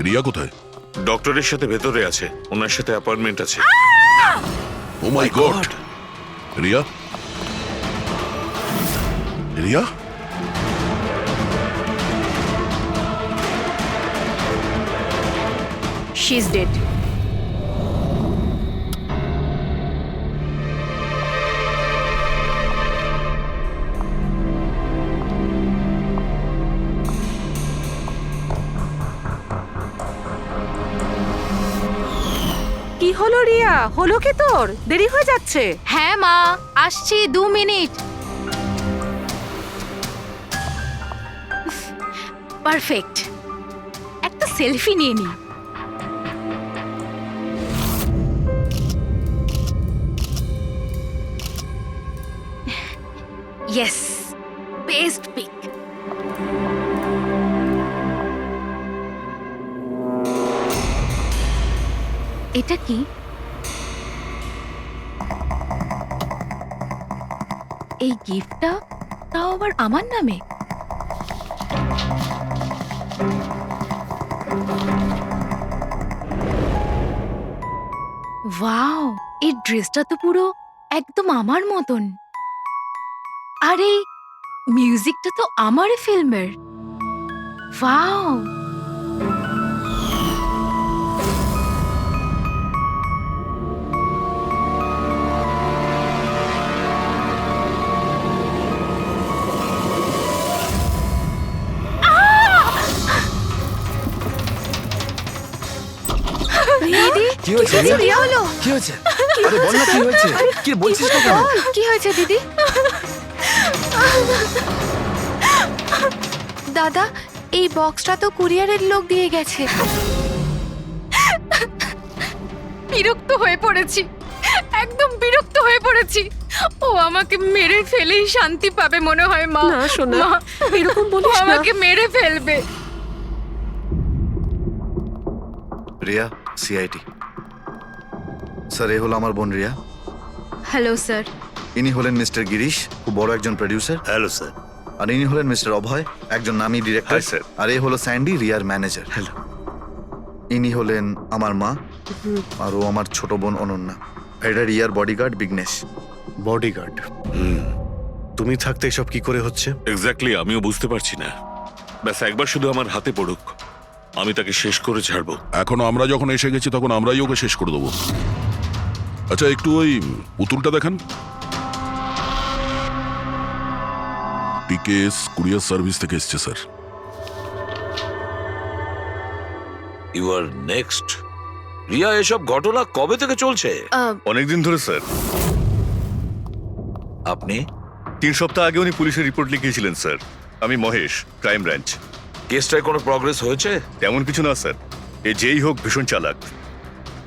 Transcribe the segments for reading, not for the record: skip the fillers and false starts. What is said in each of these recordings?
রিয়া কোথায়? ডক্টরের সাথে ভেতরে আছে, ওনার সাথে অ্যাপয়েন্টমেন্ট আছে। Oh my God! Riya, Riya, she is dead. কি হলো রিয়া? হলো কি তোর? দেরি হয়ে যাচ্ছে। হ্যাঁ মা, আসছি 2 মিনিট। পারফেক্ট, একটা সেলফি নিয়ে নি। Yes, best pic. এটা কি? এই গিফটটা তাও আবার আমার নামে। ওয়াও, এই ড্রেসটা তো পুরো একদম আমার মতন। আর এই মিউজিকটা তো আমারই ফিল্মের। ওয়াও, দিদি কি হয়েছে দিদি, রিয়া? কি হলো? কি হয়েছে? আরে বল না কি হয়েছে? কি বলছিস না কেন? কি হয়েছে দিদি? দাদা, এই বক্সটা তো কুরিয়ারের লোক দিয়ে গেছে। বিরক্ত হয়ে পড়েছি, একদম বিরক্ত হয়ে পড়েছি। ও আমাকে মেরে ফেলেই শান্তি পাবে মনে হয় মা। না সোনা, মা, এরকম ও বলিস না। আমাকে মেরে ফেলবে। রিয়া, সিআইটি। স্যার, এ হলো আমার বোন রিয়া। Hello sir. ইনি হলেন মিস্টার গিরিশ, খুব বড় একজন প্রডিউসার। Hello sir. আর ইনি হলেন মিস্টার অভয়, একজন নামী ডিরেক্টর। Hi, sir. আর এ হলো স্যান্ডি, রিয়ার ম্যানেজার। হ্যালো। ইনি হলেন আমার মা, আর ও আমার ছোট বোন অনন্যা। এটা রিয়ার বডিগার্ড বিঘ্নেশ। বডিগার্ড। তুমি থাকতে এসব কি করে হচ্ছে? এক্স্যাক্টলি, আমিও বুঝতে পারছি না। ব্যাস একবার শুধু আমার হাতে পড়ুক, আমি তাকে শেষ করে ছাড়বো। এখনো আমরা যখন এসে গেছি তখন আমরাই ওকে শেষ করে দেবো। আচ্ছা, একটু ওই পুতুলটা দেখান। টিকেএস কুরিয়ার সার্ভিস থেকে এসছে sir. You are next. Riya, এসব ঘটনা কবে থেকে চলছে? অনেকদিন ধরে স্যার। আপনি 3 সপ্তাহ আগে উনি পুলিশের রিপোর্ট লিখিয়েছিলেন স্যার। আমি মহেশ, ক্রাইম ব্রাঞ্চ। কেসটায় কোনো প্রগ্রেস হয়েছে? তেমন কিছু না স্যার। এ যেই হোক ভীষণ চালাক,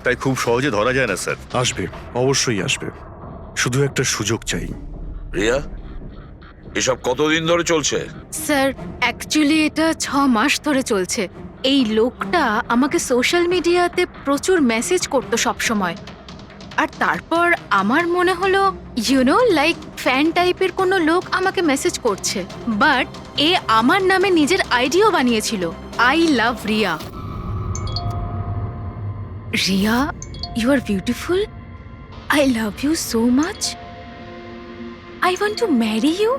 তাই খুব সহজে ধরা যায় না স্যার। আসবে, অবশ্যই আসবে, শুধু একটা সুযোগ চাই। রিয়া, এসব কতদিন ধরে চলছে? স্যার, অ্যাকচুয়ালি এটা 6 মাস ধরে চলছে। এই লোকটা আমাকে সোশ্যাল মিডিয়াতে প্রচুর মেসেজ করতো সব সময়। আর তারপর আমার মনে হলো লাইক ফ্যান টাইপের কোনো লোক আমাকে মেসেজ করছে। বাট এ আমার নামে নিজের আইডিও বানিয়েছিল, I love Riya. Riya, you are beautiful, I love you so much, I want to marry you.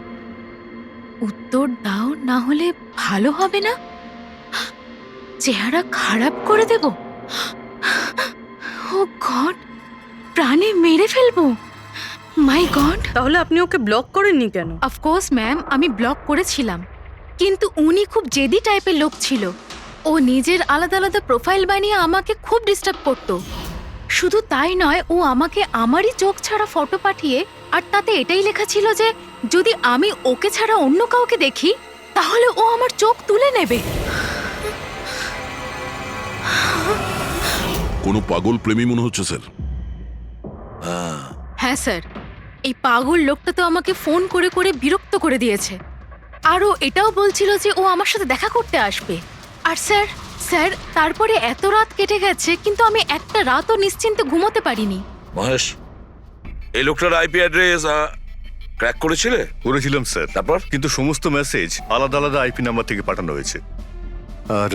উত্তর দাও, না হলে ভালো হবে না। চেহারা খারাপ করে দেব। ও গড, প্রাণে মেরে ফেলবো। মাই গড। তাহলে আপনি ওকে ব্লক করেননি কেন? অফকোর্স ম্যাম, আমি ব্লক করেছিলাম, কিন্তু উনি খুব জেদি টাইপের লোক ছিল। ও নিজের আলাদা আলাদা প্রোফাইল বানিয়ে আমাকে খুব ডিস্টার্ব করতো। শুধু তাই নয়, ও আমাকে আমারই চোখ ছাড়া ফটো পাঠিয়ে, আর তাতে এটাই লেখা ছিল যে যদি আমি ওকে ছাড়া অন্য কাউকে দেখি তাহলে ও আমার চোখ তুলে নেবে। কোনো পাগল প্রেমী মনে হচ্ছে স্যার। হ্যাঁ স্যার, এই পাগল লোকটা তো আমাকে ফোন করে করে বিরক্ত করে দিয়েছে। আর ও এটাও বলছিল যে ও আমার সাথে দেখা করতে আসবে। আর স্যার স্যার তারপরে এত রাত কেটে গেছে, কিন্তু আমি একটা রাতও নিশ্চিন্তে ঘুমোতে পারিনি। মহেশ, এই লোকটার আইপি অ্যাড্রেস ক্র্যাক করেছিলে? করেছিলাম স্যার, তারপর? কিন্তু সমস্ত মেসেজ আলাদা আলাদা আইপি নাম্বার থেকে পাঠানো হয়েছে। আর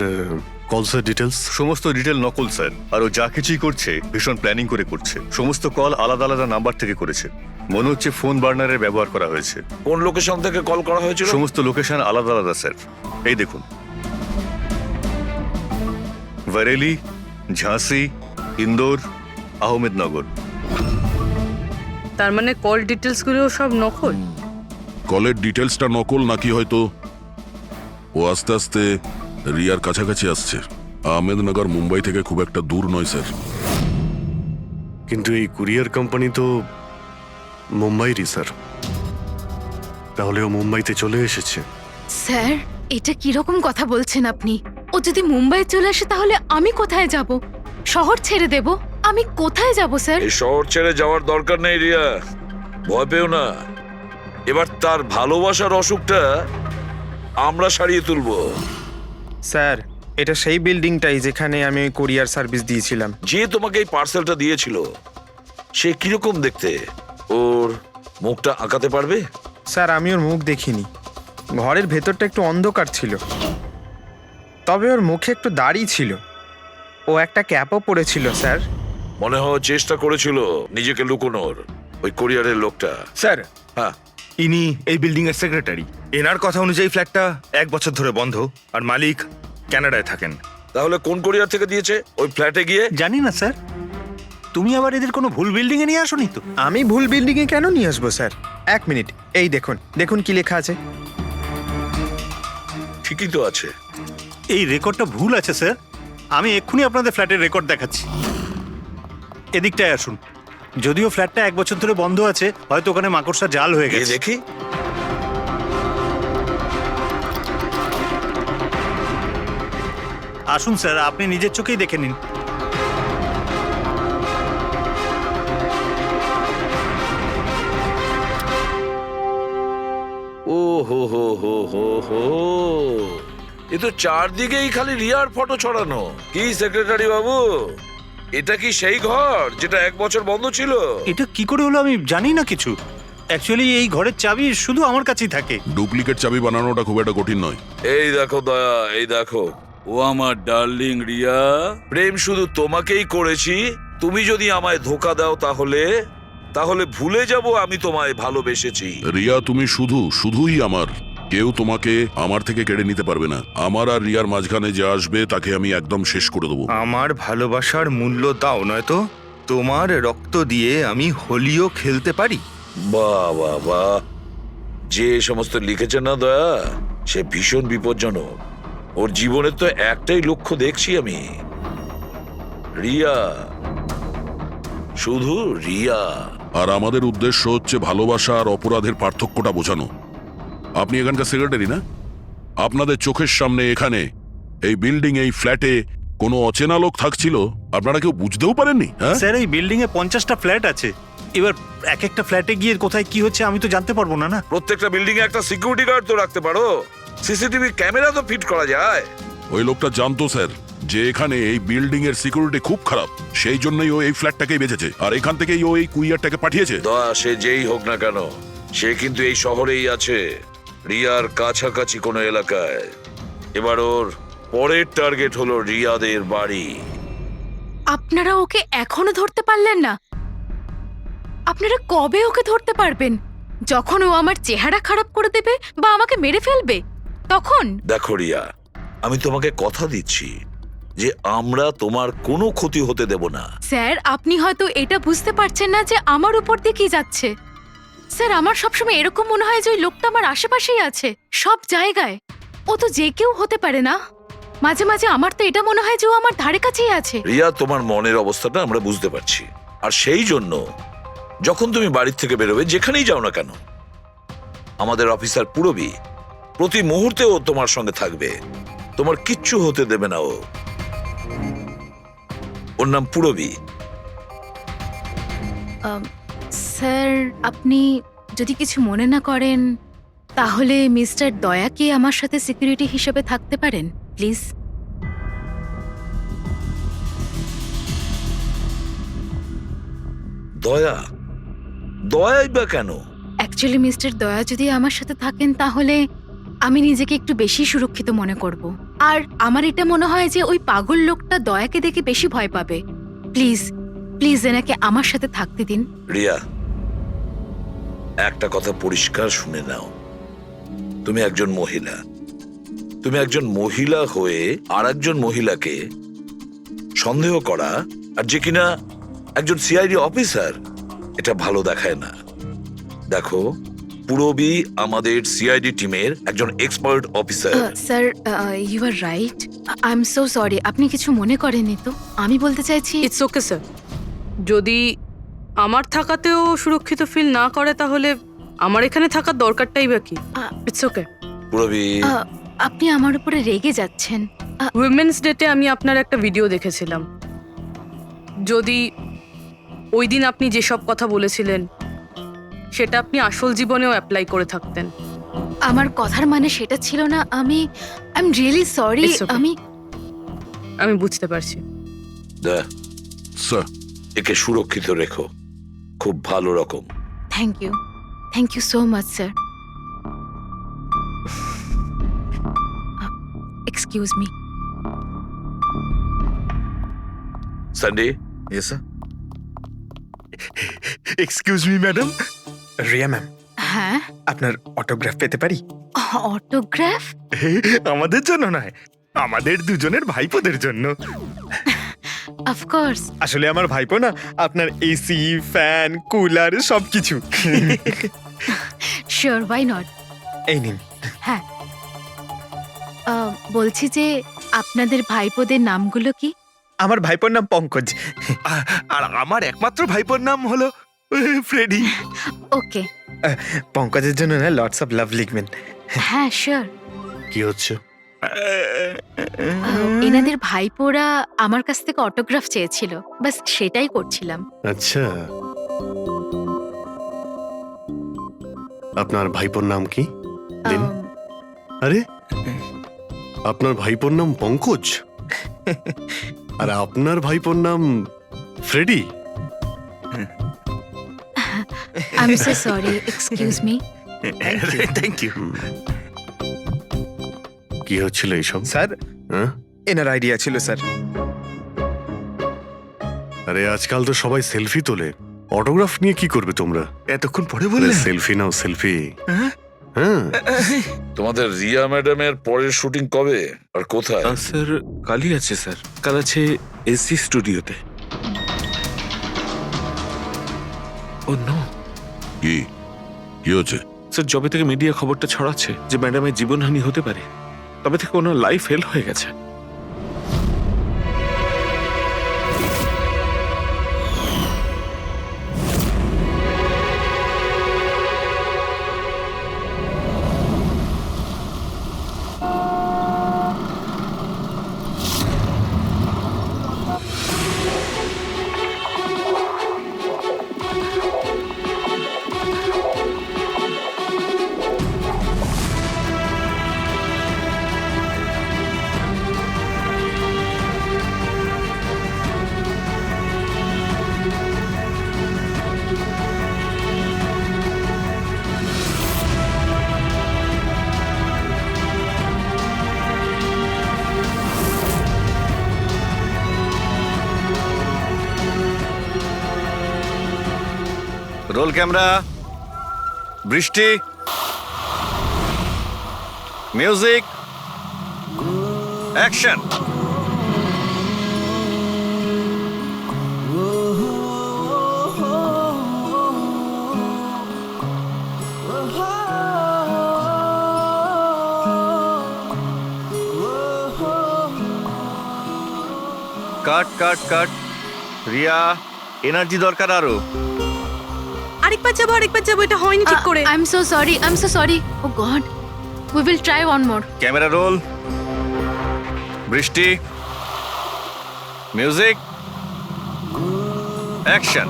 কলসের ডিটেলস? সমস্ত ডিটেল নকল স্যার। আর ও যা কিছুই করছে ভীষণ প্ল্যানিং করে করছে। সমস্ত কল আলাদা আলাদা নাম্বার থেকে করেছে। মনে হচ্ছে ফোন বার্নারের ব্যবহার করা হয়েছে। কোন লোকেশন থেকে কল করা হয়েছিল? সমস্ত লোকেশন আলাদা আলাদা স্যার। এই দেখুন, বরেলি, ঝাঁসি, ইন্দোর, আহমেদনগর। তার মানে কল ডিটেলস গুলো সব নকল। কলের ডিটেলসটা নকল নাকি হয়তো ও আস্তে আস্তে রিয়ার কাছাকাছি আসছে। আহমেদনগর মুম্বাই থেকে খুব একটা দূর নয় স্যার। কিন্তু এই কুরিয়ার কোম্পানি তো মুম্বাইরই স্যার। তাহলে ও মুম্বাইতে চলে এসেছে। স্যার, এটা কিরকম কথা বলছেন আপনি? ও যদি মুম্বাই চলে আসে তাহলে আমি কোথায় যাব? শহর ছেড়ে দেব? আমি কোথায় যাব স্যার? এই শহর ছেড়ে যাওয়ার দরকার নেই রিয়া, ভয় পেও না। এবার তার ভালোবাসার অসুখটা আমরা সারিয়ে তুলবো। স্যার, এটা সেই বিল্ডিংটাই যেখানে আমি ওই কোরিয়ার সার্ভিস দিয়েছিলাম। যে তোমাকে এই পার্সেলটা দিয়েছিল সে কিরকম দেখতে? ওর মুখটা আঁকাতে পারবে? স্যার, আমি ওর মুখ দেখিনি। ঘরের ভেতরটা একটু অন্ধকার ছিল, তবে ওর মুখে একটু দাড়ি ছিল। ও একটা ক্যাপও পরেছিল স্যার। মনে হয় চেষ্টা করেছিল নিজেকে লুকোনোর, ওই কোরিয়ারের লোকটা। স্যার, হ্যাঁ, ইনি এই বিল্ডিং এর সেক্রেটারি। এনার কথা অনুযায়ী ফ্ল্যাটটা 1 বছর ধরে বন্ধ, আর মালিক কানাডায় থাকেন। তাহলে কোন কোরিয়ার থেকে দিয়েছে? ওই ফ্ল্যাটে গিয়ে? জানি না স্যার। তুমি আবার এদের কোনো ভুল বিল্ডিং এ নিয়ে আসোনি তো? আমি ভুল বিল্ডিংয়ে কেন নিয়ে আসবো স্যার? 1 মিনিট, এই দেখুন, দেখুন কি লেখা আছে। ঠিকই তো আছে। এই রেকর্ডটা ভুল আছে স্যার। আমি এক্ষুনি আপনাদের ফ্ল্যাটের রেকর্ড দেখাচ্ছি। এদিকটায় আসুন। যদিও ফ্ল্যাটটা 1 বছর ধরে বন্ধ আছে, হয়তো ওখানে মাকড়সা জাল হয়ে গিয়ে গেছে। দেখি। আসুন স্যার, আপনি নিজের চোখেই দেখে নিন। ও হো হো হো হো হো, এ তো চারদিকেই খালি রিয়ার ফটো ছড়ানো। কি সেক্রেটারি বাবু, এটা কি সেই ঘর যেটা 1 বছর বন্ধ ছিল? এটা কি করে হলো আমি জানি না কিছু। অ্যাকচুয়ালি এই ঘরের চাবি শুধু আমার কাছেই থাকে। ডুপ্লিকেট চাবি বানানোটা খুব একটা কঠিন নয়। এই দেখো দয়া, এই দেখো, ও আমার ডার্লিং রিয়া। প্রেম শুধু তোমাকেই করেছি। তুমি যদি আমায় ধোকা দাও তাহলে ভুলে যাব আমি তোমায় ভালোবেসেছি। রিয়া, তুমি শুধুই আমার। কেউ তোমাকে আমার থেকে কেড়ে নিতে পারবে না। আমার আর রিয়ার মাঝখানে যে আসবে তাকে আমি একদম শেষ করে দেবো। আমার ভালোবাসার মূল্য দাও, নয়তো তোমার রক্ত দিয়ে আমি হোলিও খেলতে পারি। বাহ বাহ বাহ, যে সমস্ত লিখেছে না দয়া, সে ভীষণ বিপজ্জনক। ওর জীবনের তো একটাই লক্ষ্য দেখছি আমি, রিয়া, শুধু রিয়া। আর আমাদের উদ্দেশ্য হচ্ছে ভালোবাসা আর অপরাধের পার্থক্যটা বোঝানো। আপনি এখানকার সেক্রেটারি না? আপনাদের চোখের সামনে এখানে এই বিল্ডিং, এই ফ্ল্যাটে কোনো অচেনা লোক থাকছিল, আপনারা কেউ বুঝতেও পারেননি? হ্যাঁ স্যার, এই বিল্ডিং এ 50টা ফ্ল্যাট আছে। এবার এক একটা ফ্ল্যাটে গিয়ে কোথায় কি হচ্ছে আমি তো জানতে পারবো না। প্রত্যেকটা বিল্ডিং এ একটা সিকিউরিটি গার্ড তো রাখতে পারো, সিসিটিভি ক্যামেরা তো ফিট করা যায়। ওই লোকটা জানতো স্যার যে এখানে এই বিল্ডিং এর সিকিউরিটি খুব খারাপ, সেই জন্যই ও এই ফ্ল্যাটটাকেই বেঁচেছে, আর এখান থেকেই ও এই কুরিয়ারটাকে পাঠিয়েছে। দয়া, সে যেই হোক না কেন, সে কিন্তু এই শহরেই আছে, রিয়ার কাছাকাছি কোনো এলাকায়। এবার ওর পরের টার্গেট হলো রিয়াদের বাড়ি। আপনারা ওকে এখনো ধরতে পারলেন না? আপনারা কবে ওকে ধরতে পারবেন? যখন ও আমার চেহারা খারাপ করে দেবে বা আমাকে মেরে ফেলবে তখন? দেখো রিয়া, আমি তোমাকে কথা দিচ্ছি যে আমরা তোমার কোনো ক্ষতি হতে দেব না। স্যার, আপনি হয়তো এটা বুঝতে পারছেন না যে আমার উপর দিয়ে কি যাচ্ছে। স্যার, আমার সবসময় এরকম মনে হয় যে ওই লোকটা আমার আশেপাশেই আছে, সব জায়গায়। ও তো যে কেউ হতে পারে না? মাঝে মাঝে আমার তো এটা মনে হয় যে ও আমার ধারে কাছেই আছে। রিয়া, তোমার মনের অবস্থাটা আমরা বুঝতে পারছি, আর সেই জন্য যখন তুমি বাড়ির থেকে বেরোবে, যেখানেই যাও না কেন, আমাদের অফিসার পুরবী প্রতি মুহূর্তে ও তোমার সঙ্গে থাকবে, তোমার কিচ্ছু হতে দেবে না। ওর নাম পুরবী। স্যার, আপনি যদি কিছু মনে না করেন তাহলে মিস্টার দয়াকে আমার সাথে সিকিউরিটি হিসেবে থাকতে পারেন প্লিজ। দয়া? দয়াই বা কেন? অ্যাকচুয়ালি মিস্টার দয়া যদি আমার সাথে থাকেন তাহলে আমি নিজেকে একটু বেশি সুরক্ষিত মনে করব। আর আমার এটা মনে হয় যে ওই পাগল লোকটা দয়াকে দেখে বেশি ভয় পাবে। প্লিজ প্লিজ এনাকে আমার সাথে থাকতে দিন। রিয়া, একটা কথা পরিষ্কার শুনে নাও, তুমি একজন মহিলা, তুমি একজন মহিলা হয়ে আর একজন মহিলাকে সন্দেহ করা, আর যে কিনা একজন সিআইডি অফিসার, এটা ভালো দেখায় না। দেখো, পুরবী আমাদের সিআইডি টিমের একজন expert officer. Sir, you are right. I am so sorry. আপনি কিছু মনে করেননি তো? আমি বলতে চাইছি ইটস ওকে স্যার। যদি আমার থাকাতেও সুরক্ষিত ফিল না করে তাহলে আমার এখানে থাকার দরকারটাই বা কি? It's okay. পুরবী, আপনি আমার উপরে রেগে যাচ্ছেন। উইমেন্স ডেতে আমি আপনার একটা ভিডিও দেখেছিলাম। যদি ওই দিন আপনি যেসব কথা বলেছিলেন সেটা আপনি আসল জীবনেও অ্যাপ্লাই করে থাকতেন। আমার কথার মানে সেটা ছিল না। I am really sorry. It's okay. আমি বুঝতে পারছি। স্যার, একে সুরক্ষিত রেখো, খুব ভালো রকম। Thank you so much sir. Excuse me. Sunday, yes sir. Excuse me madam. Riya ma'am, হ্যাঁ, আপনার অটোগ্রাফ পেতে পারি? অটোগ্রাফ? আমাদের জন্য নয়, আমাদের দুজনের ভাইপোদের জন্য। অফকোর্স। আসলে আমার ভাইপো না আপনার এসি, ফ্যান, কুলার সবকিছু। Sure, why not. এই নিন। হ্যাঁ, বলছি যে আপনাদের ভাইপোদের নামগুলো কি? আমার ভাইপোর নাম পঙ্কজ। আর আমার একমাত্র ভাইপোর নাম হলো ফ্রেডি। ওকে। পঙ্কজের জন্য না লটস অফ লাভ লিখবেন। হ্যাঁ, শিওর। কি হচ্ছে? এনাদের ভাইপোরা আমার কাছ থেকে অটোগ্রাফ চেয়েছিল, বাস সেটাই করছিলাম। আচ্ছা, আপনার ভাইপোর নাম কি? দিন। আরে, আপনার ভাইপোর নাম পঙ্কজ আর আপনার ভাইপোর নাম Freddy? I am so sorry, excuse me. Thank you. কি হচ্ছিল এইসব? স্যার, হ্যাঁ? এনার আইডিয়া ছিল স্যার। আরে আজকাল তো সবাই সেলফি তোলে, অটোগ্রাফ নিয়ে কি করবে তোমরা? এতক্ষণ পরে বললে? সেলফি নাও, সেলফি। হ্যাঁ? হ্যাঁ, তোমাদের রিয়া ম্যাডামের পরের শুটিং কবে আর কোথায়? স্যার, কালই আছে স্যার। কাল আছে এসি স্টুডিওতে। ও নো কি কি হচ্ছে? স্যার, যবে থেকে মিডিয়া খবরটা ছড়াচ্ছে যে ম্যাডামের জীবনহানি হতে পারে, তবে থেকে ওনার লাইফ ফেল হয়ে গেছে। রোল ক্যামেরা, বৃষ্টি, music, action. Cut cut cut. Riya, energy দরকার আরো। আরেকবার যাবো, এটা হয়নি ঠিক করে। I am so sorry. Oh god, we will try one more. Camera roll, বৃষ্টি, মিউজিক, অ্যাকশন।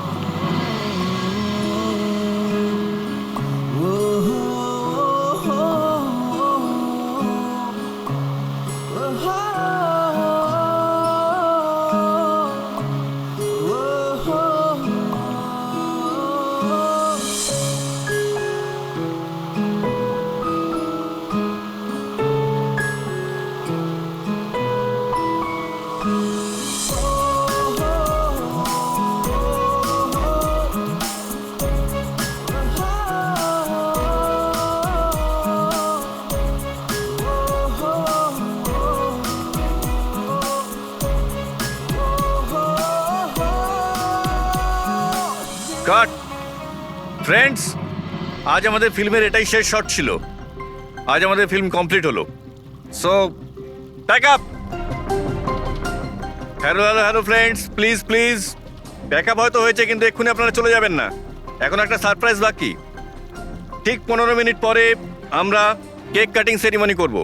ফ্রেন্ডস, আজ আমাদের ফিল্মের এটাই শেষ শট ছিল। আজ আমাদের ফিল্ম কমপ্লিট হলো। So pack up. Hello friends, please please pack up হয়তো হয়েছে, কিন্তু এক্ষুনি আপনারা চলে যাবেন না। এখন একটা সারপ্রাইজ বাকি। ঠিক 15 মিনিট পরে আমরা কেক কাটিং সেরিমনি করব,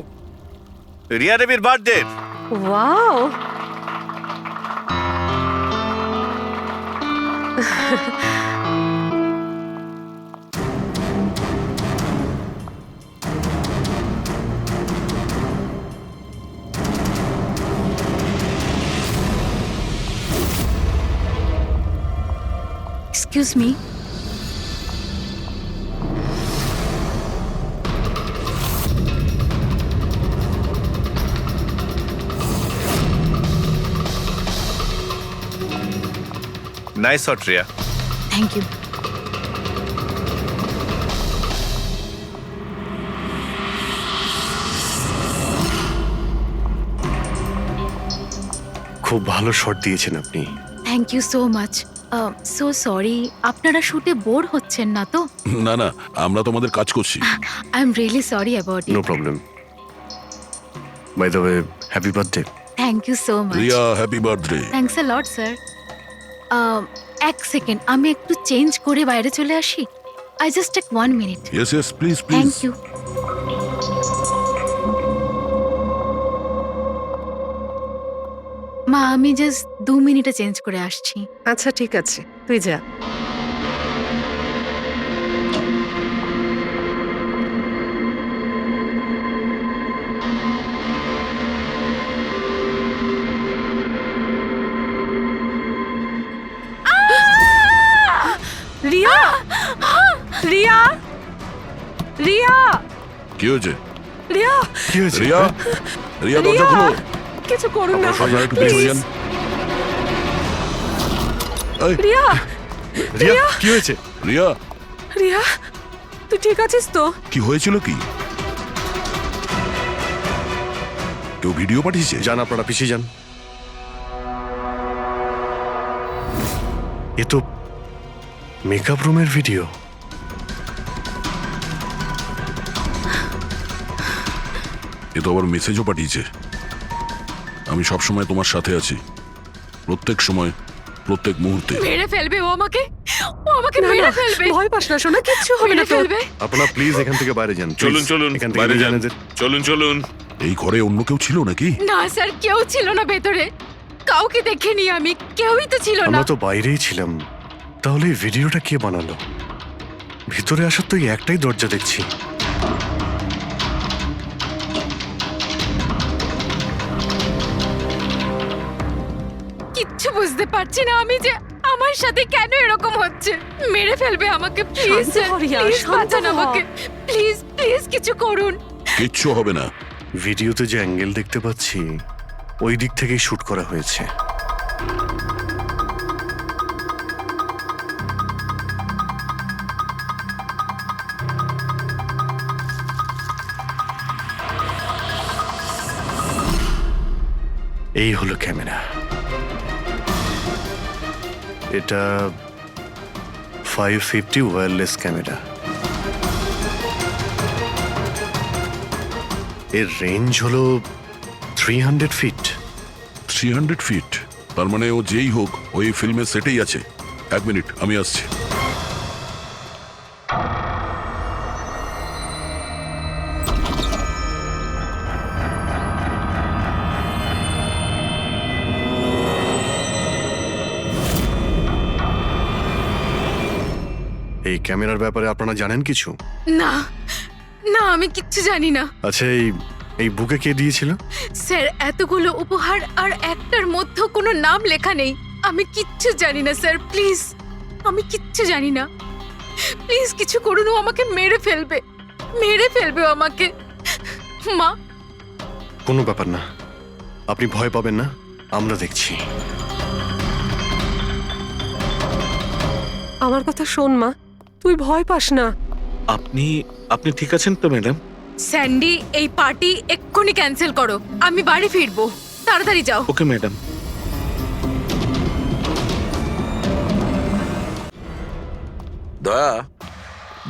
রিয়া দেবীর birthday. Wow, excuse me, nice shot Riya. Thank you. খুব ভালো শট দিয়েছেন আপনি। Thank you so much. So sorry, আপনারা শুটে বোর হচ্ছেন না তো? না না, আমরা তোমাদের কাজ করছি। I am really sorry about no it. Problem. By the way, happy birthday. Thank you so much. Riya, happy birthday. Thanks a lot sir. এক সেকেন্ড, আমি একটু চেঞ্জ করে বাইরে চলে আসি। I just take 1 minute. Yes yes, please please. Thank you. মা, আমি just 2 মিনিটে চেঞ্জ করে আসছি। আচ্ছা ঠিক আছে, তুই যা। রিয়া, রিয়া, রিয়া, কি হয়েছে? কি হয়েছে? রিয়া, রিয়া দরজা খুলো। কিছু করুন না আপনারা একটু পিছনে যান। এই, রিয়া, রিয়া, কি হয়েছে? রিয়া, রিয়া, তুই ঠিক আছিস তো? কি হয়েছিল কি? কেউ ভিডিও পাঠিয়েছে? যান, আপনারা পিছিয়ে যান। এ তো মেকআপ রুমের ভিডিও। এ তো আবার মেসেজও পাঠিয়েছে। আমি সব সময় তোমার সাথে আছি, প্রত্যেক সময়, প্রত্যেক মুহূর্তে। মেরে ফেলবে ও আমাকে, ও আমাকে মেরে ফেলবে। ভয় পাস না সোনা, কিচ্ছু হবে না মেরে তোর। ফেলবে। আপনারা প্লিজ এখান থেকে বাইরে যান। please। চলুন চলুন, এখান থেকে বাইরে যান। এদের। চলুন চলুন। এই ঘরে অন্য কেউ ছিল নাকি? না স্যার, কেউ ছিল না ভেতরে, কাউকে দেখিনি আমি, কেউই তো ছিল না। আমরা তো বাইরেই ছিলাম। তাহলে এই ভিডিওটা কে বানালো? ভিতরে আসার তো এই একটাই দরজা দেখছি। কিচ্ছু বুঝতে পারছি না আমি যে আমার সাথে কেন এরকম হচ্ছে। মেরে ফেলবে আমাকে, প্লিজ শান্ত হ রিয়া, প্লিজ শান্ত বাঁচান হ। আমাকে, প্লিজ প্লিজ কিছু করুন। কিচ্ছু হবে না। ভিডিওতে যে অ্যাঙ্গেল দেখতে পাচ্ছি ওই দিক থেকেই শুট করা হয়েছে। এই হলো ক্যামেরা। এটা 550 ওয়্যারলেস ক্যামেরা। এর রেঞ্জ হলো 300 ফিট। 300 ফিট? তার মানে ও যেই হোক ওই ফিল্মের সেটেই আছে। 1 মিনিট, আমি আসছি। এই ক্যামেরার ব্যাপারে আপনারা জানেন কিছু? না না, আমি কিচ্ছু জানি না আচ্ছা, এই বুকে কে দিয়েছিল? স্যার। এতগুলো উপহার আর একটার মধ্যে কোনো নাম লেখা নেই। আমি কিচ্ছু জানি না স্যার, প্লিজ, আমি কিচ্ছু জানি না। প্লিজ কিছু করুন, ও আমাকে মেরে ফেলবে, মেরে ফেলবে ও আমাকে। মা, কোনো ব্যাপার না, আপনি ভয় পাবেন না, আমরা দেখছি। আমার কথা শোন মা, তুই ভয় পাস না। আপনি ঠিক আছেন তো ম্যাডাম? স্যান্ডি, এই পার্টি এক্ষুনি ক্যান্সেল করো, আমি বাড়ি ফিরবো, তাড়াতাড়ি যাও। Okay madam. দয়া,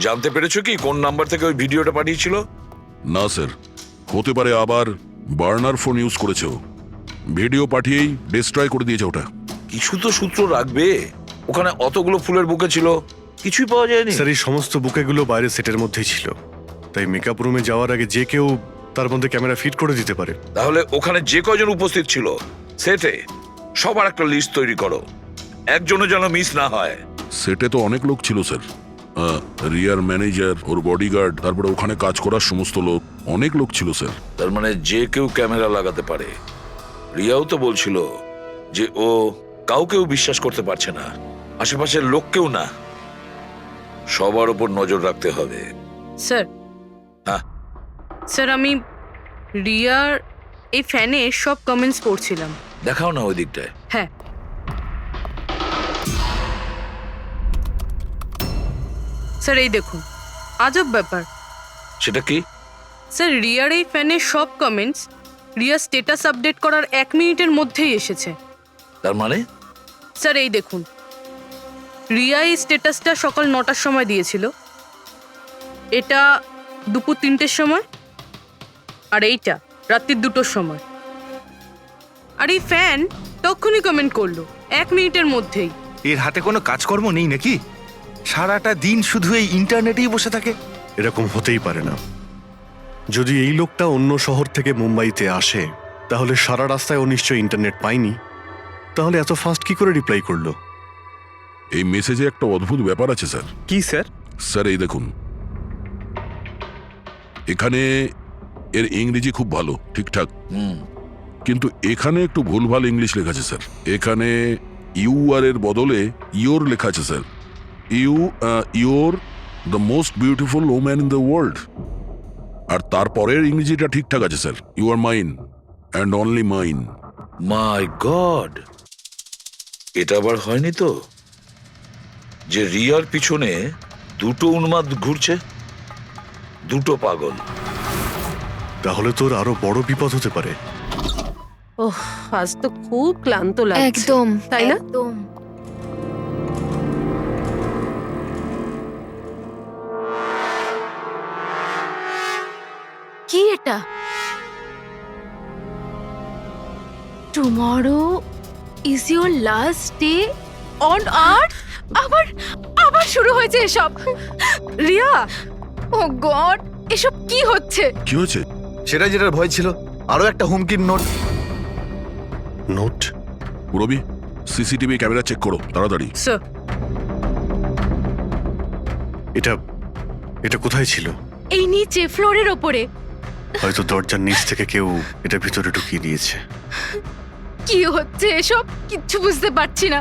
জানতে পেরেছো কি কোন নাম্বার থেকে ওই ভিডিওটা পাঠিয়েছিল? না স্যার, হতে পারে আবার বার্নার ফোন ইউজ করেছে ও। ভিডিও পাঠিয়েই ডিস্ট্রয় করে দিয়েছে ওটা। কিছু তো সূত্র রাখবে। ওখানে অতগুলো ফুলের বুকে ছিল, কিছুই পাওয়া যায়নি। স্যার এই সমস্ত বুকেগুলো বাইরে সেটের মধ্যেই ছিল, তাই মেকআপ রুমে যাওয়ার আগে যে কেউ তার মধ্যে ক্যামেরা ফিট করে দিতে পারে। তাহলে ওখানে যে কয়জন উপস্থিত ছিল সেটে সবার একটা লিস্ট তৈরি করো, একজনও যেন মিস না হয়। সেটে তো অনেক লোক ছিল স্যার, রিয়ার ম্যানেজার, ওর বডিগার্ড, তারপরে ওখানে কাজ করার সমস্ত লোক, অনেক লোক ছিল স্যার। তার মানে যে কেউ ক্যামেরা লাগাতে পারে। রিয়াও তো বলছিল যে ও কাউকেও বিশ্বাস করতে পারছে না, আশেপাশের লোককেও না, সবার উপর নজর রাখতে হবে। স্যার, হ্যাঁ স্যার আমি রিয়ার এই ফ্যানে সব কমেন্টস পড়ছিলাম। দেখাও না ওই দিকটায়। হ্যাঁ, স্যার এই দেখুন, আজব ব্যাপার। সেটা কি? স্যার রিয়ার এই ফ্যানের সব কমেন্টস রিয়া স্ট্যাটাস আপডেট করার 1 মিনিটের মধ্যেই এসেছে। তার মানে স্যার এই দেখুন, রিয়া এই স্ট্যাটাসটা সকাল 9টার সময় দিয়েছিল, এটা দুপুর 3টের সময়, আর এইটা রাত্রির 2টোর সময়। আর এই ফ্যান তখনই কমেন্ট করলো 1 মিনিটের মধ্যেই। এর হাতে কোনো কাজকর্ম নেই নাকি? সারাটা দিন শুধু এই ইন্টারনেটেই বসে থাকে। এরকম হতেই পারে না। যদি এই লোকটা অন্য শহর থেকে মুম্বাইতে আসে, তাহলে সারা রাস্তায় ও নিশ্চয়ই ইন্টারনেট পায়নি। তাহলে এত ফাস্ট কি করে রিপ্লাই করলো? এই মেসেজে একটা অদ্ভুত ব্যাপার আছে স্যার। কি স্যার? স্যার এই দেখুন, এখানে এর ইংরেজি খুব ভালো, ঠিকঠাক, কিন্তু এখানে একটু ভুলভাল ইংলিশ লেখা আছে স্যার। এখানে ইউ আর এর বদলে ইয়োর লেখা আছে sir. Your the most beautiful woman in the world. আর তারপরের ইংরেজিটা ঠিকঠাক আছে sir, you are mine and only mine. My God, এটা আবার হয়নি তো যে রিয়ার পিছনে দুটো উন্মাদ ঘুরছে, দুটো পাগল। তাহলে তোর আরো বড় বিপদ হতে পারে। ওহ, আজ তো খুব ক্লান্ত লাগছে। একদম, তাই না? একদম। কি এটা? Tomorrow is your last day on earth? আবার শুরু হয়েছে এসব। রিয়া, ও গড, এসব কি হচ্ছে? কি হয়েছে? সেটা যেটার ভয় ছিল, আরো একটা হুমকির নোট। নোট? রবি, সিসিটিভি ক্যামেরা চেক করো তাড়াতাড়ি। স্যার, এটা এটা কোথায় ছিল? এই নিচে ফ্লোরের ওপরে। হয়তো দরজার নিচ থেকে কেউ এটা ভিতরে ঢুকিয়ে দিয়েছে। কি হচ্ছে এসব? কিচ্ছু বুঝতে পারছি না।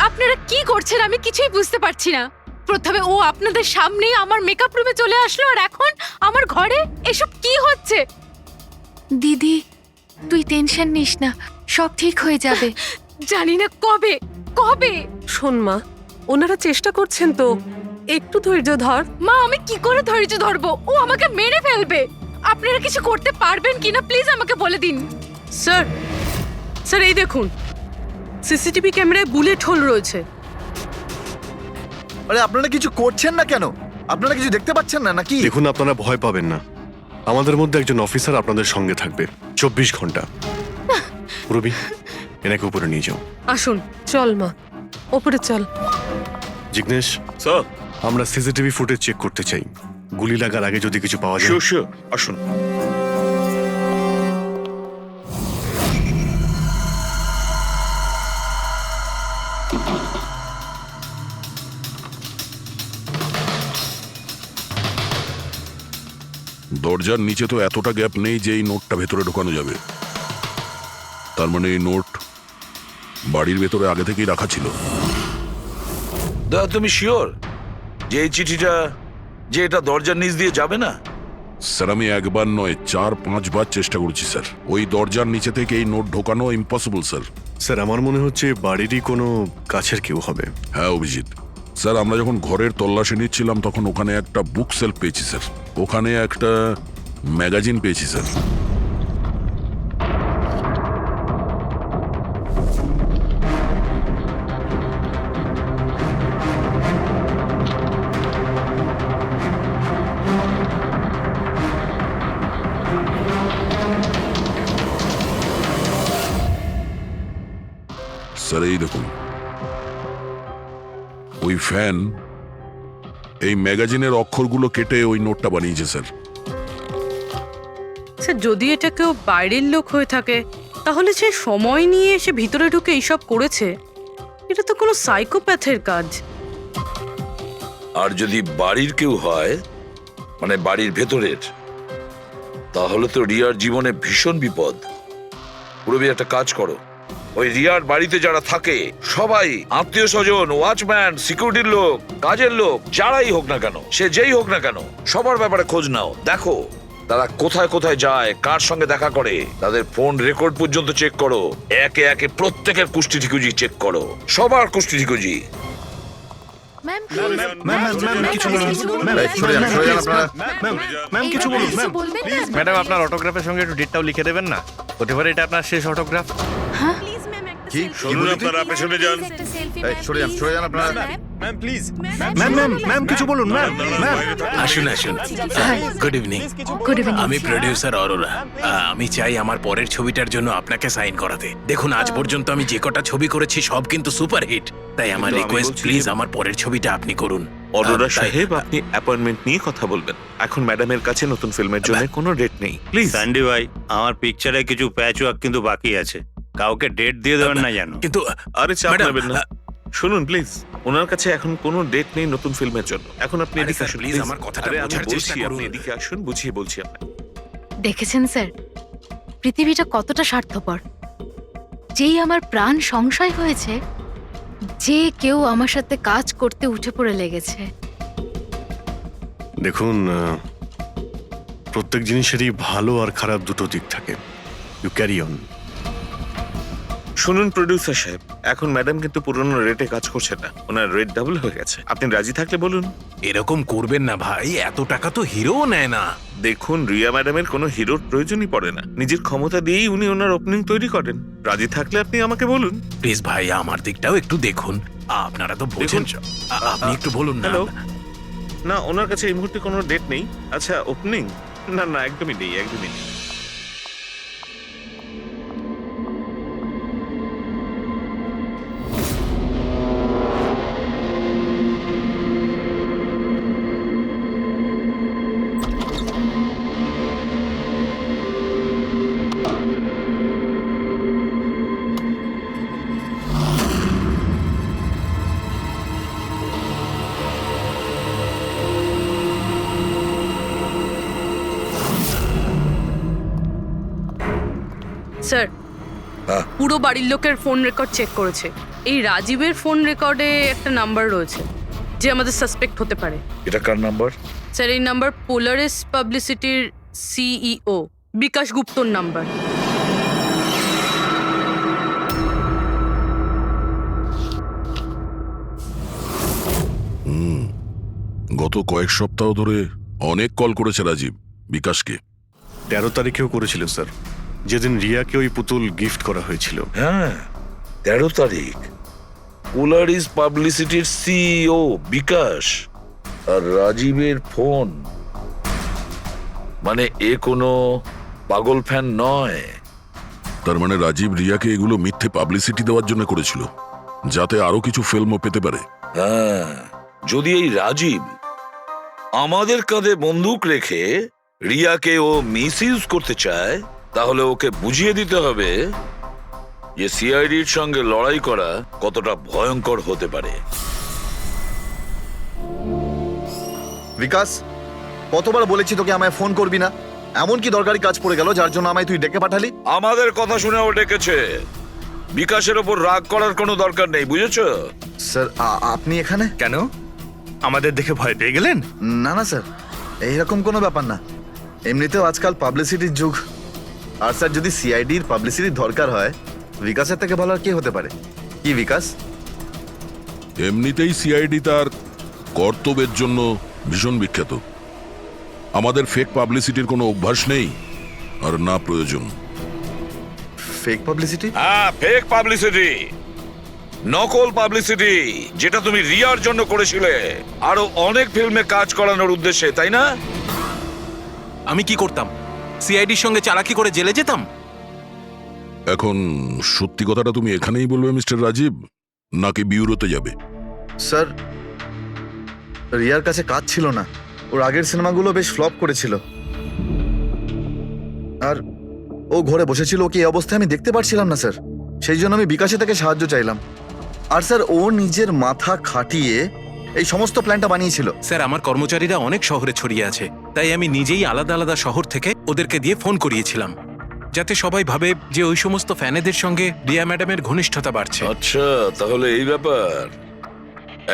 আপনারা কি করছেন আমি কিছুই বুঝতে পারছি না। প্রথমে ও আপনাদের সামনেই আমার মেকআপ রুমে চলে আসলো, আর এখন আমার ঘরে এসব কি হচ্ছে? দিদি, তুই টেনশন নিস না, সব ঠিক হয়ে যাবে। জানি না কবে কবে। শোন মা, ওনারা চেষ্টা করছেন তো, একটু ধৈর্য ধর। মা, আমি কি করে ধৈর্য ধরবো? ও আমাকে মেরে ফেলবে। আপনারা কিছু করতে পারবেন কিনা প্লিজ আমাকে বলে দিন। স্যার, স্যার এই দেখুন, সিসিটিভি ক্যামেরায় বুলেট হোল রয়েছে। আরে আপনারা কিছু করছেন না কেন? আপনারা কিছু দেখতে পাচ্ছেন না নাকি? দেখুন, আপনারা ভয় পাবেন না। আমাদের মধ্যে একজন অফিসার আপনাদের সঙ্গে থাকবে 24 ঘন্টা। রবি, এনাকে উপরে নিয়ে যাও। আসুন। চল মা, ওপরে চল। জিগ্নেশ, স্যার, আমরা সিসিটিভি ফুটেজ চেক করতে চাই। গুলি লাগার আগে যদি কিছু পাওয়া যায়। শিওর শিওর, আসুন। দরজার নিচে তো এতটা গ্যাপ নেই যে এই নোটটা ভেতরে ঢোকানো যাবে। তার মানে এই নোট বাড়ির ভেতরে আগে থেকেই রাখা ছিল। দাদা, তুমি শিওর যে এই চিঠিটা, যে এটা দরজার নিচ দিয়ে যাবে না? স্যার, আমি একবার নয় 4-5 বার চেষ্টা করেছি স্যার। ওই দরজার নিচে থেকে এই নোট ঢোকানো ইম্পসিবল স্যার। স্যার, আমার মনে হচ্ছে বাড়িরই কোনো কাছের কেউ হবে। হ্যাঁ অভিজিৎ স্যার, আমরা যখন ঘরের তল্লাশি নিচ্ছিলাম তখন ওখানে একটা বুক সেলফ পেয়েছি স্যার। ওখানে একটা ম্যাগাজিন পেয়েছি স্যার। দেখুন, ওই ফ্যান এই ম্যাগাজিনের অক্ষরগুলো কেটে ওই নোটটা বানিয়েছে স্যার। স্যার যদি এটা কেউ বাইরের লোক হয়ে থাকে তাহলে সে সময় নিয়ে এসে ভিতরে ঢুকে এইসব করেছে, এটা তো কোনো সাইকোপ্যাথের কাজ। আর যদি বাড়ির কেউ হয়, মানে বাড়ির ভেতরের, তাহলে তো রিয়ার জীবনে ভীষণ বিপদ। পুরবি একটা কাজ করো, ওই রিয়ার বাড়িতে যারা থাকে সবাই আত্মীয় স্বজন, ওয়াচম্যান, সিকিউরিটির লোক, কাজের লোক, যারাই হোক না কেন, সে যেই হোক না কেন, সবার ব্যাপারে খোঁজ নাও। দেখো তারা কোথায় কোথায় যায়, কার সঙ্গে দেখা করে, তাদের ফোন রেকর্ড পর্যন্ত চেক করো। একে একে প্রত্যেকের কুষ্টি ঠিকুজি চেক করো, সবার কুষ্টি ঠিকুজি। ম্যাম কিছু বলুন ম্যাম। বলবেন না? ম্যাডাম আপনার অটোগ্রাফের সঙ্গে একটু ডেটটাও লিখে দেবেন না? হতে পারে এটা আপনার শেষ অটোগ্রাফ। কি শুনুন, আপনারা পেছনে যান। সরে যান আপনারা। ম্যাম কিছু বলুন ম্যাম। আসুন আসুন। Good evening. Good evening. আমি প্রডিউসার অরোরা। আমি চাই আমার পরের ছবিটার জন্য আপনাকে সাইন করাতে। দেখুন আজ পর্যন্ত আমি যে কটা ছবি করেছি সব কিন্তু সুপারহিট, তাই আমার কিন্তু আমি রিকোয়েস্ট বলছি প্লিজ যে- আমার পরের ছবিটা আপনি করুন। অরোরা তাই- সাহেব, আপনি অ্যাপয়েন্টমেন্ট নিয়ে কথা বলবেন। এখন ম্যাডামের কাছে নতুন ফিল্মের জন্য কোনো ডেট নেই, প্লিজ। স্যান্ডি ভাই, আমার পিকচারে কিছু প্যাচ ওয়ার্ক কিন্তু বাকি আছে, কাউকে ডেট দিয়ে দেবেন না জানো। কিন্তু আরে চাপ ম্যাডাম, নেবেন না। শুনুন প্লিজ, ওনার কাছে এখন কোনো ডেট নেই নতুন ফিল্মের জন্য। এখন আপনি আরে এদিকে স্যার, আসুন প্লিজ প্লিজ। আমার কথাটা আরে আমি বোঝার বলছি, চেষ্টা করুন। আপনি এদিকে আসুন, বুঝিয়ে বলছি আপনাকে। দেখেছেন স্যার, পৃথিবীটা কতটা স্বার্থপর। যেই আমার প্রাণ সংশয় হয়েছে, যে কেউ আমার সাথে কাজ করতে উঠে পড়ে লেগেছে। দেখুন, প্রত্যেক জিনিসেরই ভালো আর খারাপ দুটো দিক থাকে। You carry on. শুনুন প্রডিউসার সাহেব, এখন ম্যাডাম কিন্তু পুরনো রেটে কাজ করছে না, ওনার রেট ডাবল হয়ে গেছে। আপনি রাজি থাকলে বলুন। এরকম করবেন না ভাই, এত টাকা তো হিরোও নেয় না। দেখুন, রিয়া ম্যাডামের কোনো হিরোর প্রয়োজনই পড়ে না, নিজের ক্ষমতা দিয়েই উনি ওনার ওপেনিং তৈরি করেন। রাজি থাকলে আপনি আমাকে বলুন। প্লিজ ভাই আমার দিকটাও একটু দেখুন, আপনারা তো বোঝেন। আপনি একটু বলুন না। হ্যালো, না ওনার কাছে এই মুহূর্তে কোনো ডেট নেই। আচ্ছা ওপেনিং, না না একদমই নেই, একদমই নেই। স্যার, হ্যাঁ। পুরো বাড়ির লোকের ফোন রেকর্ড চেক করেছে। এই রাজীবের ফোন রেকর্ডে একটা নাম্বার রয়েছে যে আমাদের সাসপেক্ট হতে পারে। এটা কার নাম্বার? স্যার এই নাম্বার পোলারিস পাবলিসিটির সিইও বিকাশ গুপ্তর নাম্বার। গত কয়েক সপ্তাহ ধরে অনেক কল করেছে রাজীব বিকাশকে। 13 তারিখেও করেছিল স্যার, যেদিন রিয়াকে ওই পুতুল গিফট করা হয়েছিল। হ্যাঁ, 13 তারিখ। পোলারিস পাবলিসিটির সিইও বিকাশ আর রাজীবের ফোন, মানে এ কোনো পাগল ফ্যান নয়। তার মানে রাজীব রিয়াকে এগুলো মিথ্যে পাবলিসিটি দেওয়ার জন্য করেছিল, যাতে আরো কিছু ফিল্মও পেতে পারে। হ্যাঁ, যদি এই রাজীব আমাদের কাঁধে বন্দুক রেখে রিয়াকে ও মিসইউজ করতে চায়, তাহলে ওকে বুঝিয়ে দিতে হবে যে সিআইডির সঙ্গে লড়াই করা কতটা ভয়ঙ্কর হতে পারে। বিকাশ, কতবার বলেছি তোকে আমায় ফোন করবি না? এমন কি দরকারি কাজ পড়ে গেল যার জন্য আমায় তুই ডেকে পাঠালি? আমাদের কথা শুনে ও ডেকেছে। বিকাশের ওপর রাগ করার কোনো দরকার নেই, বুঝেছো? স্যার, আপনি এখানে কেন, আমাদের দেখে ভয় পেয়ে গেলেন? না না স্যার, এইরকম কোনো ব্যাপার না। এমনিতেও আজকাল পাবলিসিটির যুগ। আর স্যার, যদি সিআইডির পাবলিসিটির দরকার হয়, বিকাশের থেকে ভালো আর কে হতে পারে? কি বিকাশ? এমনিতেই সিআইডি তার কর্তব্যের জন্য ভীষণ বিখ্যাত। আমাদের ফেক পাবলিসিটির কোনো অভ্যাস নেই, আর না প্রয়োজন। Fake publicity? হ্যাঁ, ফেক পাবলিসিটি, নকল পাবলিসিটি, যেটা তুমি রিয়ার জন্য করেছিলে আরো অনেক ফিল্মে কাজ করানোর উদ্দেশ্যে, তাই না? আমি কি করতাম? সিআইডির সঙ্গে চালাকি করে জেলে যেতাম? এখন সত্যি কথাটা তুমি এখানেই বলবে মিস্টার রাজীব, নাকি বিউরোতে যাবে? স্যার, রিয়ার কাছে কাজ ছিল না। ওর আগের সিনেমাগুলো বেশ ফ্লপ করেছিল, আর ও ঘরে বসেছিল। ওকে এই অবস্থায় আমি দেখতে পারছিলাম না স্যার, সেই জন্য আমি বিকাশে থেকে সাহায্য চাইলাম। আর স্যার, ও নিজের মাথা খাটিয়ে এই সমস্ত প্ল্যানটা বানিয়েছিল। স্যার, আমার কর্মচারীরা অনেক শহরে ছড়িয়ে আছে, তাই আমি নিজেই আলাদা আলাদা শহর থেকে ওদেরকে দিয়ে ফোন করিয়েছিলাম, যাতে সবাই ভাবে যে ওই সমস্ত ফ্যানেদের সঙ্গে রিয়া ম্যাডামের ঘনিষ্ঠতা বাড়ছে। আচ্ছা, তাহলে এই ব্যাপার।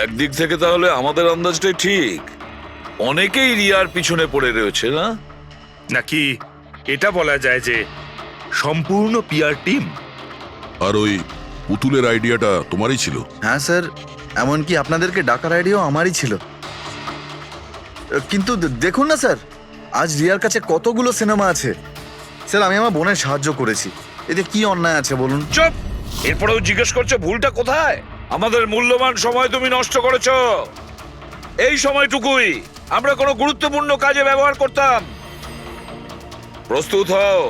একদিক থেকে তাহলে আমাদের আন্দাজটাই ঠিক, অনেকেই রিয়ার পিছনে পড়ে রয়েছে না? নাকি এটা বলা যায় যে সম্পূর্ণ পিআর টিম? আর ওই পুতুলের আইডিয়াটা তোমারই ছিল? হ্যাঁ স্যার, এমনকি আপনাদেরকে ডাকার আইডিয়াও আমারই ছিল। কিন্তু দেখুন না স্যার, আজ রিয়ার কাছে কতগুলো সিনেমা আছে। স্যার, আমি আমার বোনের সাহায্য করেছি, এতে কি অন্যায় আছে বলুন? চুপ! এরপরেও জিজ্ঞেস করছো ভুলটা কোথায়? আমাদের মূল্যবান সময় তুমি নষ্ট করেছো। এই সময়টুকুই আমরা কোনো গুরুত্বপূর্ণ কাজে ব্যবহার করতাম। প্রস্তুত হও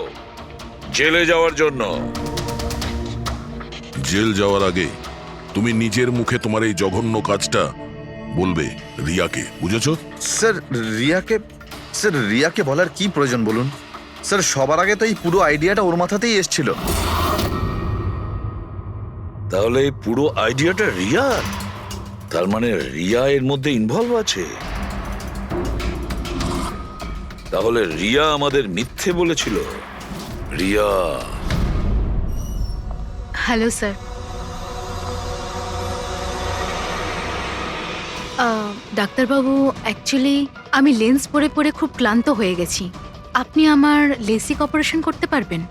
জেলে যাওয়ার জন্য। জেল যাওয়ার আগে তুমি নিজের মুখে তোমার এই জঘন্য কাজটা বলবে রিয়াকে, বুঝেছো? স্যার, রিয়াকে বলার কি প্রয়োজন বলুন? স্যার, সবার আগে তো এই পুরো আইডিয়াটা ওর মাথাতেই এসেছিল। তাহলে এই পুরো আইডিয়াটা রিয়া? তার মানে রিয়া এর মধ্যে ইনভলভ আছে? তাহলে রিয়া আমাদের মিথ্যে বলেছিল? রিয়া? Hello sir. ডাক্তারবাবু, অ্যাকচুয়ালি আমি লেন্স পরে পরে খুব ক্লান্ত হয়ে গেছি। আপনি আমার লেসিক অপারেশন করতে পারবেন?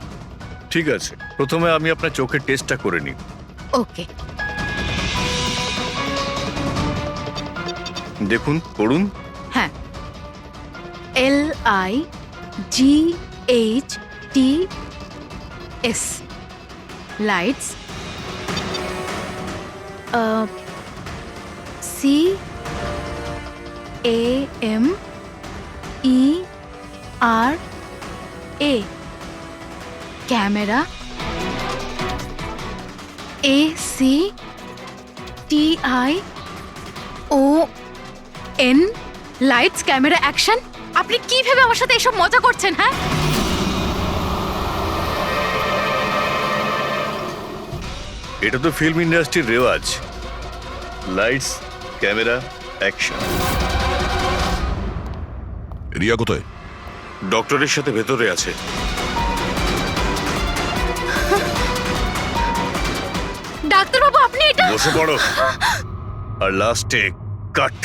ঠিক আছে, প্রথমে আমি আপনার চোখের টেস্টটা করে নিই। ওকে। দেখুন, করুন। হ্যাঁ, LIGHTS lights, CAMERA camera, ACTION lights, camera, action. আপনি কি ভেবে আমার সাথে এসব মজা করছেন? হ্যাঁ, এটা তো ফিল্ম ইন্ডাস্ট্রির রেওয়াজ। Lights, camera, action. রিয়া কোথায়? ডক্টরের সাথে ভেতরে আছে। ডাক্তারবাবু, আপনি এটা বসে পড়ো। আর লাস্টে cut.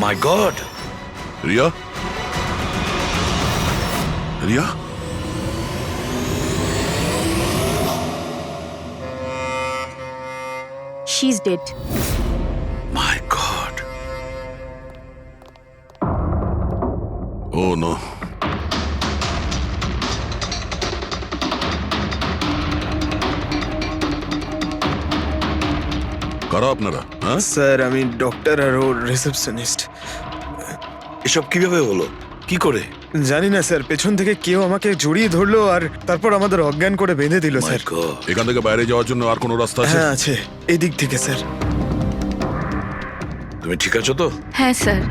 My God! Riya? Riya? She is dead. My God! Oh no. কারা আপনারা? হ্যাঁ স্যার, আমি ডক্টর আর ওর রিসেপশনিস্ট। এসব কিভাবে হলো? কি করে? জানি না স্যার, পেছন থেকে কেউ আমাকে জড়িয়ে ধরলো আর তারপর আমাদের অজ্ঞান করে বেঁধে দিল My স্যার। God! এখান থেকে বাইরে যাওয়ার জন্য আর কোনো রাস্তা আছে? হ্যাঁ আছে, এই দিক থেকে স্যার। তুমি ঠিক আছো তো? হ্যাঁ স্যার।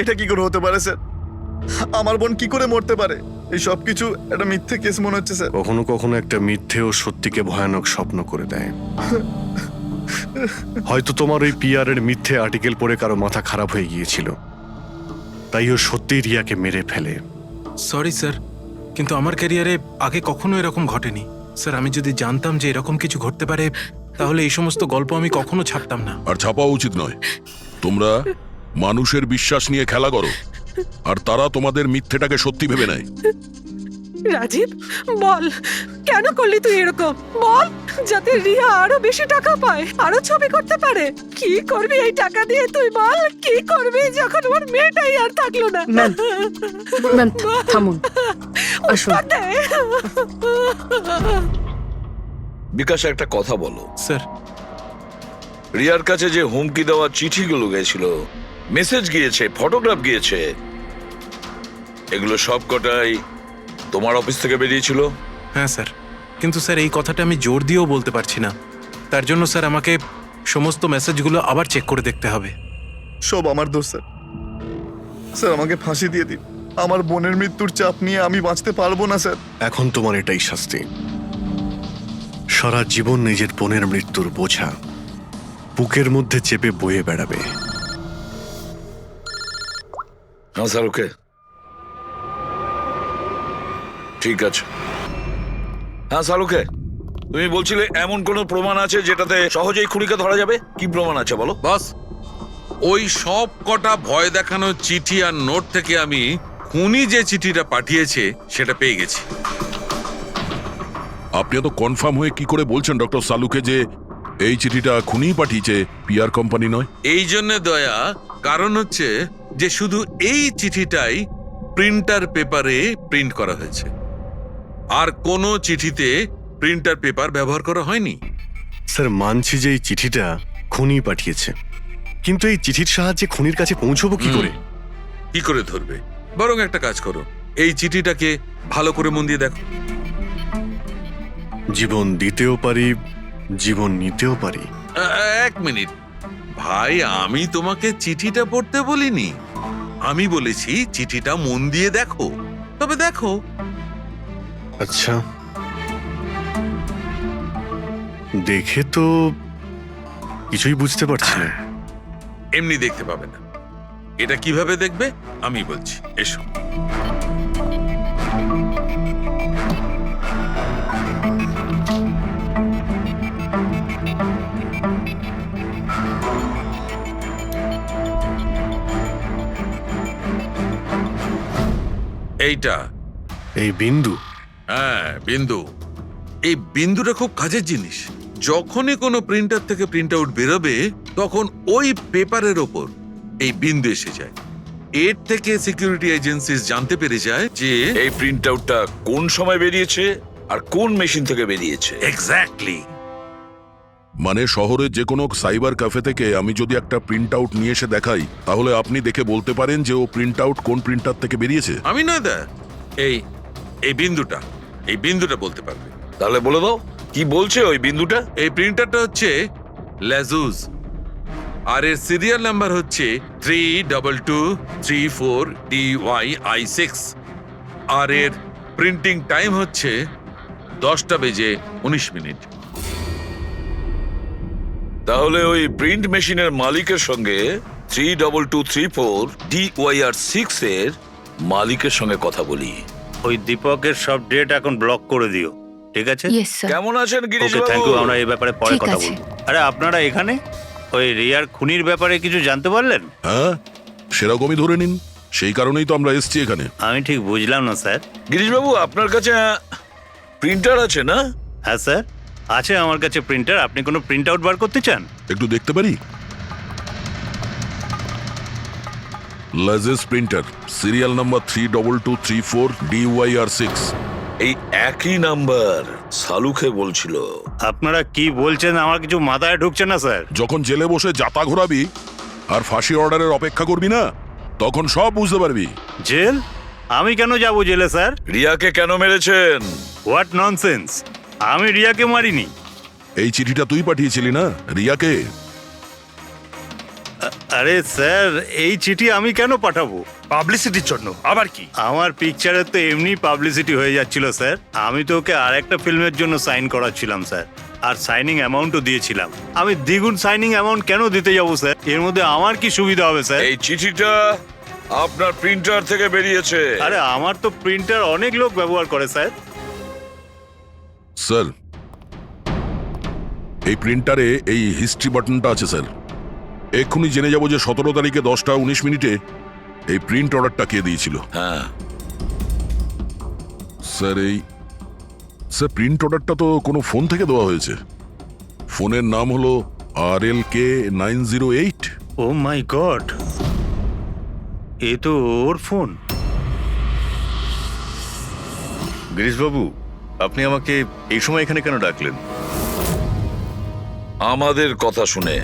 এটা কি করে হতে পারে স্যার? আমার বোন কি করে মরতে পারে? এই সব কিছু একটা মিথ্যে কেস মনে হচ্ছে স্যার। কখনো কখনো একটা মিথ্যে ও সত্যিকে ভয়ানক স্বপ্ন করে দেয়। হয়তো তোমার ওই পিআর এর মিথ্যে আর্টিকেল পড়ে কারো মাথা খারাপ হয়ে গিয়েছিল, তাই ও সত্যিই রিয়াকে মেরে ফেলে। সরি স্যার, কিন্তু আমার ক্যারিয়ারে আগে কখনো এরকম ঘটেনি। স্যার, আমি যদি জানতাম যে এরকম কিছু ঘটতে পারে, তাহলে এই সমস্ত গল্প আমি কখনো ছাপতাম না। আর ছাপাও উচিত নয়। তোমরা মানুষের বিশ্বাস নিয়ে খেলা করো, আর তারা তোমাদের মিথ্যেটাকে সত্যি ভেবে নেয়। রাজীব, বল কেন করলি তুই এরকম? বল, যাতে রিয়া আরো বেশি টাকা পায়, আরো ছবি করতে পারে। কি করবি এই টাকা দিয়ে তুই বল? কি করবি যখন ওর মেয়েটাই আর থাকলো না? ম্যাম, থামুন, আসুন। উৎপাত দে। বিকাশ, একটা কথা বলো। স্যার, রিয়ার কাছে যে হুমকি দেওয়া চিঠিগুলো গেছিল, মেসেজ গিয়েছে, ফটোগ্রাফ গিয়েছে, এগুলো সব কটাই তোমার অফিস থেকে বেরিয়েছিল? হ্যাঁ স্যার, কিন্তু স্যার এই কথাটা আমি জোর দিয়েও বলতে পারছি না। তার জন্য স্যার আমাকে সমস্ত মেসেজগুলো আবার চেক করে দেখতে হবে। সব আমার দোষ স্যার। স্যার আমাকে ফাঁসি দিয়ে দিন, আমার বোনের মৃত্যুর চাপ নিয়ে আমি বাঁচতে পারবো না স্যার। এখন তোমার এটাই শাস্তি। সারা জীবন নিজের বোনের মৃত্যুর বোঝা বুকের মধ্যে চেপে বয়ে বেড়াবে। হ্যাঁ স্যার, ওকে, ঠিক আছে। হ্যাঁ স্যার, ওকে। তুমি বলছিলে এমন কোনো প্রমাণ আছে যেটাতে সহজেই খুনিকে ধরা যাবে? কি প্রমাণ আছে বলো? বাস ওই সব কটা ভয় দেখানো চিঠি আর নোট থেকে আমি খুনি যে চিঠিটা পাঠিয়েছে সেটা পেয়ে গেছি। আপনি তো কনফার্ম হয়ে কি করে বলছেন ডক্টর সালুকে যে এই চিঠিটা খুনিই পাঠিয়েছে, পিআর কোম্পানি নয়? এই জন্য দয়া, কারণ হচ্ছে যে শুধু এই চিঠিটাই প্রিন্টার পেপারে প্রিন্ট করা হয়েছে, আর কোনো চিঠিতে প্রিন্টার পেপার ব্যবহার করা হয়নি। স্যার মানছি যে এই চিঠিটা খুনি পাঠিয়েছে, কিন্তু এই চিঠির সাহায্যে খুনির কাছে পৌঁছবো কি করে? কি করে ধরবে? বরং একটা কাজ করো, এই চিঠিটাকে ভালো করে মন দিয়ে দেখো। জীবন দিতেও পারি, জীবন নিতেও পারি। এক মিনিট ভাই, আমি তোমাকে চিঠিটা পড়তে বলিনি, আমি বলেছি চিঠিটা মন দিয়ে দেখো। তবে দেখো। আচ্ছা, দেখে তো কিছুই বুঝতে পারছি না। এমনি দেখতে পাবে না, এটা কিভাবে দেখবে আমি বলছি, এসো। এইটা এই বিন্দু? হ্যাঁ, বিন্দু। এই বিন্দুটা খুব কাজের জিনিস। যখনই কোনো প্রিন্টার থেকে প্রিন্ট আউট বেরোবে তখন ওই পেপারের ওপর এই বিন্দু এসে যায়। এর থেকে সিকিউরিটি এজেন্সিস জানতে পেরে যায় যে এই প্রিন্ট আউটটা কোন সময় বেরিয়েছে আর কোন মেশিন থেকে বেরিয়েছে। এক্স্যাক্টলি। মানে শহরের যে কোনো সাইবার ক্যাফে থেকে আমি যদি একটা প্রিন্ট আউট নিয়ে এসে দেখাই, তাহলে আপনি দেখে বলতে পারেন যে ও প্রিন্ট আউট কোন প্রিন্টার থেকে বেরিয়েছে? আমি নয় দা, এই এই বিন্দুটা বলতে পারবে। তাহলে বলে দাও কি বলছে ওই বিন্দুটা। এই প্রিন্টারটা হচ্ছে লেজুস, আর এর সিরিয়াল নাম্বার হচ্ছে 32234DYI6, আর এর প্রিন্টিং টাইম হচ্ছে 10:19। তাহলে ওই প্রিন্ট মেশিনের মালিকের সঙ্গে 32234DYR6 এর মালিকের সঙ্গে কথা বলি। ওই দীপকের সব ডেট এখন ব্লক করে দিও, ঠিক আছে? Yes sir. কেমন আছেন গিরিশ ওকে, থ্যাংক বাবু? ইউ। আমরা এই ব্যাপারে পরে ঠিক কথা আছে। বলবো। আরে আপনারা এখানে ওই রিয়ার খুনির ব্যাপারে কিছু জানতে পারলেন? হ্যাঁ, সেরকমই ধরে নিন, সেই কারণেই তো আমরা এসেছি এখানে। আমি ঠিক বুঝলাম না স্যার। গিরিশ বাবু, আপনার কাছে প্রিন্টার আছে না? হ্যাঁ স্যার, আছে আমার কাছে প্রিন্টার। আপনি কোনো প্রিন্ট আউট বার করতে চান? একটু দেখতে পারি? লাজেস প্রিন্টার, সিরিয়াল নাম্বার 32234DYR6। এই একই নাম্বার সালুকে বলছিল। আপনারা কি বলছেন আমার কিছু মাথায় ঢুকছে না স্যার। যখন জেলে বসে জাতা ঘোরাবি আর ফাঁসি অর্ডারের অপেক্ষা করবি না, তখন সব বুঝতে পারবি। জেল? আমি কেন যাব জেলে স্যার? রিয়াকে কেন মেরেছেন? What nonsense! আমি রিয়াকে মারিনি। এই চিঠিটা তুই পাঠিয়েছিলি না রিয়াকে? আরে স্যার, এই চিঠি আমি কেন পাঠাবো? পাবলিসিটির জন্য। আবার কি? আমার পিকচারের তো এমনি পাবলিসিটি হয়ে যাচ্ছিল স্যার। আমি তো ওকে আর একটা ফিল্মের জন্য সাইন করাচ্ছিলাম স্যার, আর সাইনিং অ্যামাউন্টও দিয়েছিলাম। আমি দ্বিগুণ সাইনিং অ্যামাউন্ট কেন দিতে যাবো স্যার? এর মধ্যে আমার কি সুবিধা হবে স্যার? এই চিঠিটা আপনার প্রিন্টার থেকে বেরিয়েছে। আরে আমার তো প্রিন্টার অনেক লোক ব্যবহার করে স্যার। স্যার, এই প্রিন্টারে এই হিস্ট্রি বাটনটা আছে স্যার। এক্ষুনি জেনে যাব যে 17 তারিখে 10:19 এই প্রিন্ট অর্ডারটা কে দিয়েছিল। হ্যাঁ স্যার প্রিন্ট অর্ডারটা তো কোনো ফোন থেকে দেওয়া হয়েছে। ফোনের নাম হলো RLK908। ও মাই গড, এ তো ওর ফোন। গিরিশ বাবু, আপনি আমাকে এই সময় এখানে কেন ডাকলেন? আমাদের কথা শুনে।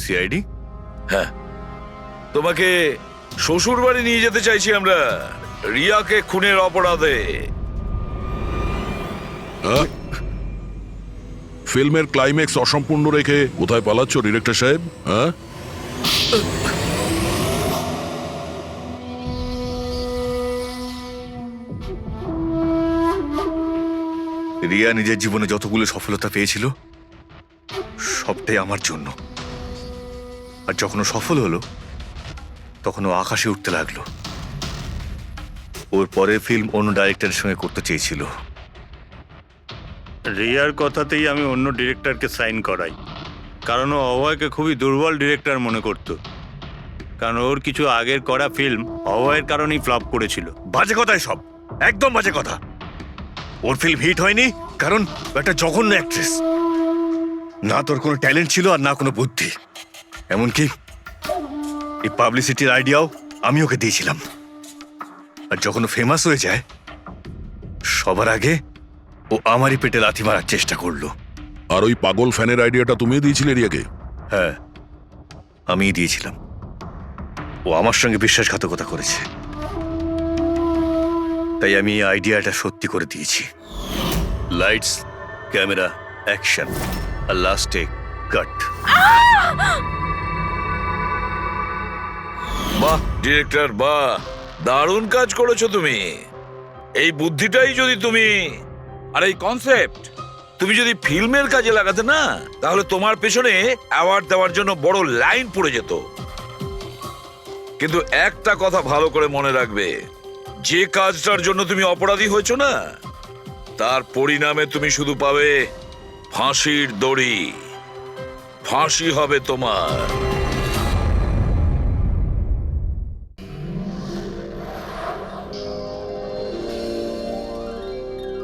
সিআইডি? হ্যাঁ, তোমাকে শ্বশুর বাড়ি নিয়ে যেতে চাইছি আমরা, রিয়াকে খুনের অপরাধে। হ্যাঁ? ফিল্মের ক্লাইম্যাক্স অসম্পূর্ণ রেখে কোথায় পালাচ্ছ ডিরেক্টর সাহেব? হ্যাঁ, রিয়া নিজের জীবনে যতগুলো সফলতা পেয়েছিল সবটাই আমার জন্য। আর যখন ও সফল হলো তখন ও আকাশে উঠতে লাগলো। ওর পরের ফিল্ম অন্য ডাইরেক্টরের সঙ্গে করতে চেয়েছিল। রিয়ার কথাতেই আমি অন্য ডিরেক্টরকে সাইন করাই, কারণ ও অভয়কে খুবই দুর্বল ডিরেক্টর মনে করত। কারণ ওর কিছু আগের করা ফিল্ম অভয়ের কারণেই ফ্লপ করেছিল। বাজে কথাই সব, একদম বাজে কথা। ওর ফিল্ম হিট হয়নি কারণ ও একটা জঘন্য অ্যাক্ট্রেস। না তোর কোনো ট্যালেন্ট ছিল আর না কোনো বুদ্ধি। এমনকি এই পাবলিসিটির আইডিয়াও আমি ওকে দিয়েছিলাম। আর যখন ও ফেমাস হয়ে যায় সবার আগে ও আমারই পেটে লাথি মারার চেষ্টা করলো। আর ওই পাগল ফ্যানের আইডিয়াটা তুমিও দিয়েছিলে রিয়াকে? হ্যাঁ, আমিই দিয়েছিলাম। ও আমার সঙ্গে বিশ্বাসঘাতকতা করেছে, তাই আমি এই আইডিয়াটা সত্যি করে দিয়েছি। লাইটস, ক্যামেরা, অ্যাকশন, আর লাস্টে কাট। বাহ ডিরেক্টর, বাহ, দারুণ কাজ করেছো তুমি। এই বুদ্ধিটাই যদি তুমি আর এই কনসেপ্ট তুমি যদি ফিল্মের কাজে লাগাতে না, তাহলে তোমার পেছনে অ্যাওয়ার্ড দেওয়ার জন্য বড় লাইন পড়ে যেত। কিন্তু একটা কথা ভালো করে মনে রাখবে, যে কাজটার জন্য তুমি অপরাধী হয়েছো না, তার পরিণামে তুমি শুধু পাবে ফাঁসির দড়ি। ফাঁসি হবে তোমার।